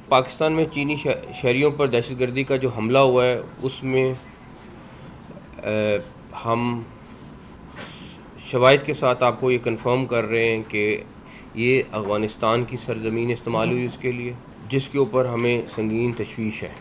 پاکستان میں چینی شہریوں پر دہشت گردی کا جو حملہ ہوا ہے اس میں ہم شواہد کے ساتھ آپ کو یہ کنفرم کر رہے ہیں کہ یہ افغانستان کی سرزمین استعمال ہوئی اس کے لیے، جس کے اوپر ہمیں سنگین تشویش ہے۔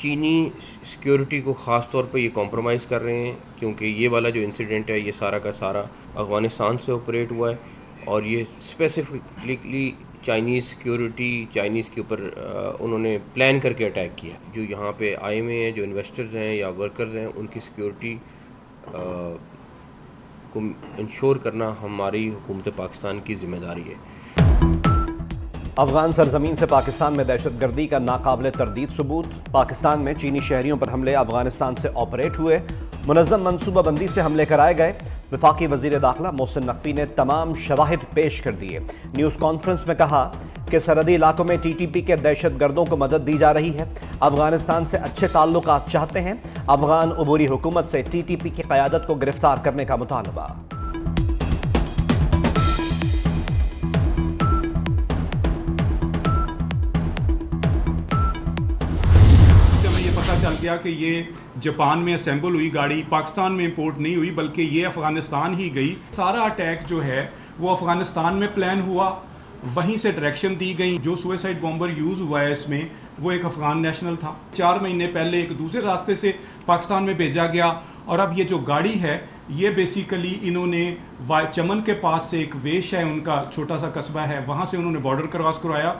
چینی سیکیورٹی کو خاص طور پہ یہ کمپرومائز کر رہے ہیں کیونکہ یہ والا جو انسیڈنٹ ہے یہ سارا کا سارا افغانستان سے آپریٹ ہوا ہے، اور یہ اسپیسیفکلی چائنیز سیکیورٹی، چائنیز کے اوپر انہوں نے پلان کر کے اٹیک کیا۔ جو یہاں پہ آئے ہوئے ہیں، جو انویسٹرز ہیں یا ورکرز ہیں، ان کی سیکیورٹی کو انشور کرنا ہماری حکومت پاکستان کی ذمہ داری ہے۔ افغان سرزمین سے پاکستان میں دہشت گردی کا ناقابل تردید ثبوت۔ پاکستان میں چینی شہریوں پر حملے افغانستان سے آپریٹ ہوئے، منظم منصوبہ بندی سے حملے کرائے گئے۔ وفاقی وزیر داخلہ محسن نقوی نے تمام شواہد پیش کر دیے۔ نیوز کانفرنس میں کہا کہ سرحدی علاقوں میں ٹی ٹی پی کے دہشت گردوں کو مدد دی جا رہی ہے، افغانستان سے اچھے تعلقات چاہتے ہیں، افغان عبوری حکومت سے ٹی ٹی پی کی قیادت کو گرفتار کرنے کا مطالبہ۔ چل گیا کہ یہ جاپان میں اسمبل ہوئی گاڑی، پاکستان میں امپورٹ نہیں ہوئی بلکہ یہ افغانستان ہی گئی۔ سارا اٹیک جو ہے وہ افغانستان میں پلان ہوا، وہیں سے ڈائریکشن دی گئی۔ جو سوئسائڈ بامبر یوز ہوا ہے اس میں وہ ایک افغان نیشنل تھا، 4 مہینے پہلے ایک دوسرے راستے سے پاکستان میں بھیجا گیا، اور اب یہ جو گاڑی ہے یہ بیسیکلی انہوں نے چمن کے پاس سے، ایک ویش ہے ان کا چھوٹا سا قصبہ ہے، وہاں سے انہوں نے بارڈر کراس کروایا۔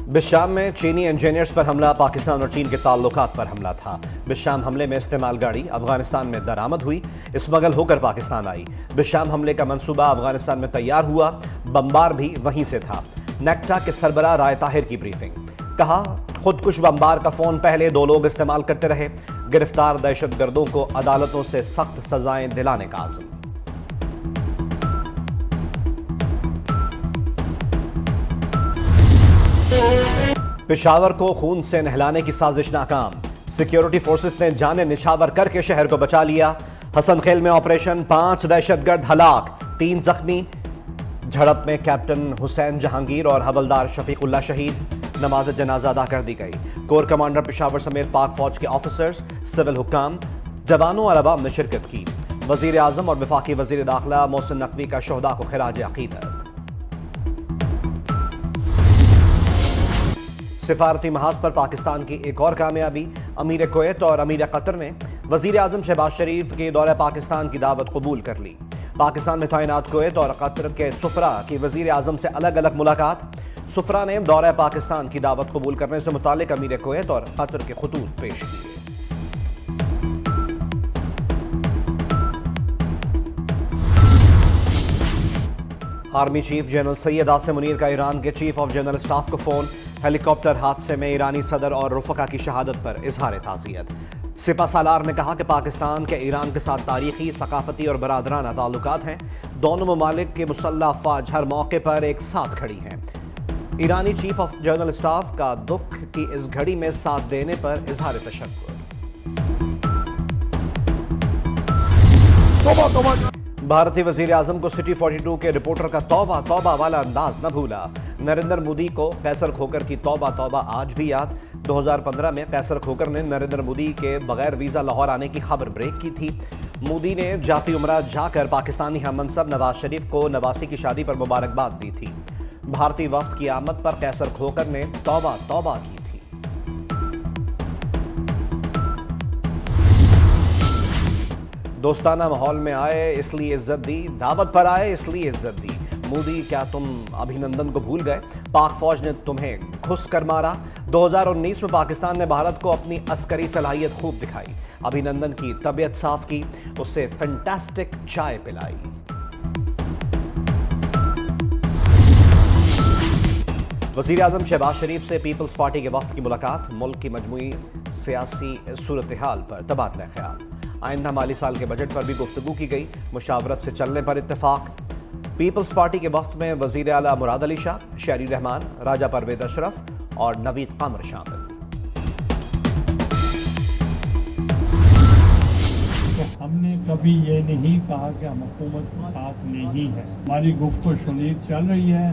بشام میں چینی انجینئرز پر حملہ پاکستان اور چین کے تعلقات پر حملہ تھا۔ بشام حملے میں استعمال گاڑی افغانستان میں درآمد ہوئی، اسمگل ہو کر پاکستان آئی۔ بشام حملے کا منصوبہ افغانستان میں تیار ہوا، بمبار بھی وہیں سے تھا۔ نیکٹا کے سربراہ رائے طاہر کی بریفنگ، کہا خودکش بمبار کا فون پہلے 2 لوگ استعمال کرتے رہے، گرفتار دہشت گردوں کو عدالتوں سے سخت سزائیں دلانے کا عزم۔ پشاور کو خون سے نہلانے کی سازش ناکام، سیکیورٹی فورسز نے جانیں نچھاور کر کے شہر کو بچا لیا۔ حسن خیل میں آپریشن، 5 دہشت گرد ہلاک، 3 زخمی۔ جھڑپ میں کیپٹن حسین جہانگیر اور حولدار شفیق اللہ شہید، نماز جنازہ ادا کر دی گئی۔ کور کمانڈر پشاور سمیت پاک فوج کے آفیسرز، سول حکام، جوانوں اور عوام نے شرکت کی۔ وزیر اعظم اور وفاقی وزیر داخلہ محسن نقوی کا شہداء کو خراج عقیدت۔ سفارتی محاذ پر پاکستان کی ایک اور کامیابی، امیر کویت اور امیر قطر نے وزیر اعظم شہباز شریف کے دورہ پاکستان کی دعوت قبول کر لی۔ پاکستان میں تعینات کویت اور قطر کے سفراء کی وزیر اعظم سے الگ الگ ملاقات۔ سفراء نے دورہ پاکستان کی دعوت قبول کرنے سے متعلق امیر کویت اور قطر کے خطوط پیش کیے۔ Army chief general Syed Asim Munir کا ایران کے چیف آف جنرل اسٹاف کو فون، ہیلی کاپٹر حادثے میں ایرانی صدر اور رفقا کی شہادت پر اظہار تعزیت۔ سپہ سالار نے کہا کہ پاکستان کے ایران کے ساتھ تاریخی، ثقافتی اور برادرانہ تعلقات ہیں، دونوں ممالک کی مسلح افواج ہر موقع پر ایک ساتھ کھڑی ہیں۔ ایرانی چیف آف جنرل اسٹاف کا دکھ کی اس گھڑی میں ساتھ دینے پر اظہار تشکر۔ بھارتی وزیر اعظم کو سٹی 42 کے رپورٹر کا توبہ توبہ والا انداز نہ بھولا۔ نریندر مودی کو قیصر کھوکر کی توبہ توبہ آج بھی یاد۔ 2015 میں قیصر کھوکر نے نریندر مودی کے بغیر ویزا لاہور آنے کی خبر بریک کی تھی۔ مودی نے جاتی عمرہ جا کر پاکستانی ہم منصب نواز شریف کو نواسی کی شادی پر مبارکباد دی تھی۔ بھارتی وفد کی آمد پر قیصر کھوکر نے توبہ توبہ کی تھی۔ دوستانہ ماحول میں آئے اس لیے عزت دی، دعوت پر آئے اس لیے عزت دی۔ مودی کیا تم ابھینندن کو بھول گئے؟ پاک فوج نے تمہیں گھس کر مارا۔ 2019 میں پاکستان نے بھارت کو اپنی عسکری صلاحیت خوب دکھائی۔ ابھینندن کی طبیعت صاف کی، اسے فینٹاسٹک چائے پلائی۔ وزیر اعظم شہباز شریف سے پیپلز پارٹی کے وفد کی ملاقات، ملک کی مجموعی سیاسی صورتحال پر تبادلہ خیال۔ آئندہ مالی سال کے بجٹ پر بھی گفتگو کی گئی، مشاورت سے چلنے پر اتفاق۔ پیپلز پارٹی کے وفد میں وزیر اعلیٰ مراد علی شاہ، شہری رحمان، راجہ پرویز اشرف اور نوید قمر شامل۔ تو ہم نے کبھی یہ نہیں کہا کہ ہم حکومت کے ساتھ نہیں ہیں۔ ہماری گفت و شنید چل رہی ہے،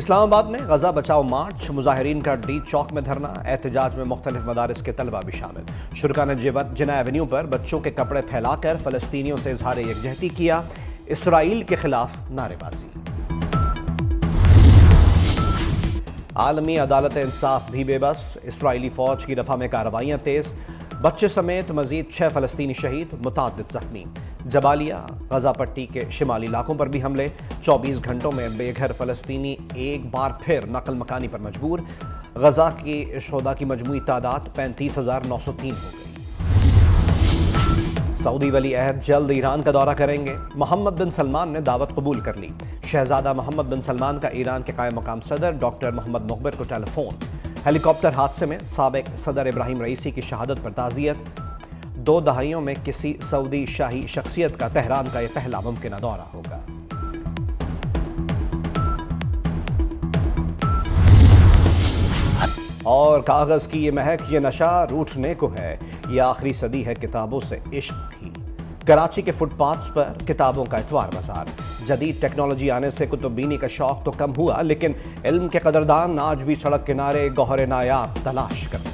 اسلام آباد میں غزہ بچاؤ مارچ، مظاہرین کا ڈی چوک میں دھرنا، احتجاج میں مختلف مدارس کے طلبہ بھی شامل۔ شرکا نے جناح ایونیو پر بچوں کے کپڑے پھیلا کر فلسطینیوں سے اظہار یکجہتی کیا، اسرائیل کے خلاف نعرے بازی۔ عالمی عدالت انصاف بھی بے بس، اسرائیلی فوج کی رفح میں کارروائیاں تیز، بچے سمیت مزید 6 فلسطینی شہید، متعدد زخمی۔ جبالیہ، غزہ پٹی کے شمالی علاقوں پر بھی حملے، 24 گھنٹوں میں بے گھر فلسطینی ایک بار پھر نقل مکانی پر مجبور۔ غزہ کی شہداء کی مجموعی تعداد 35,903 ہو گئی۔ سعودی ولی عہد جلد ایران کا دورہ کریں گے، محمد بن سلمان نے دعوت قبول کر لی۔ شہزادہ محمد بن سلمان کا ایران کے قائم مقام صدر ڈاکٹر محمد مخبر کو ٹیلی فون۔ ہیلی کاپٹر حادثے میں سابق صدر ابراہیم رئیسی کی شہادت پر تعزیت۔ 2 دہائیوں میں کسی سعودی شاہی شخصیت کا تہران کا یہ پہلا ممکنہ دورہ ہوگا۔ اور کاغذ کی یہ مہک، یہ نشہ روٹھنے کو ہے، یہ آخری صدی ہے کتابوں سے عشق کی۔ کراچی کے فٹ پاتھس پر کتابوں کا اتوار بازار۔ جدید ٹیکنالوجی آنے سے کتب بینی کا شوق تو کم ہوا، لیکن علم کے قدردان آج بھی سڑک کنارے گوہر نایاب تلاش کرتے ہیں۔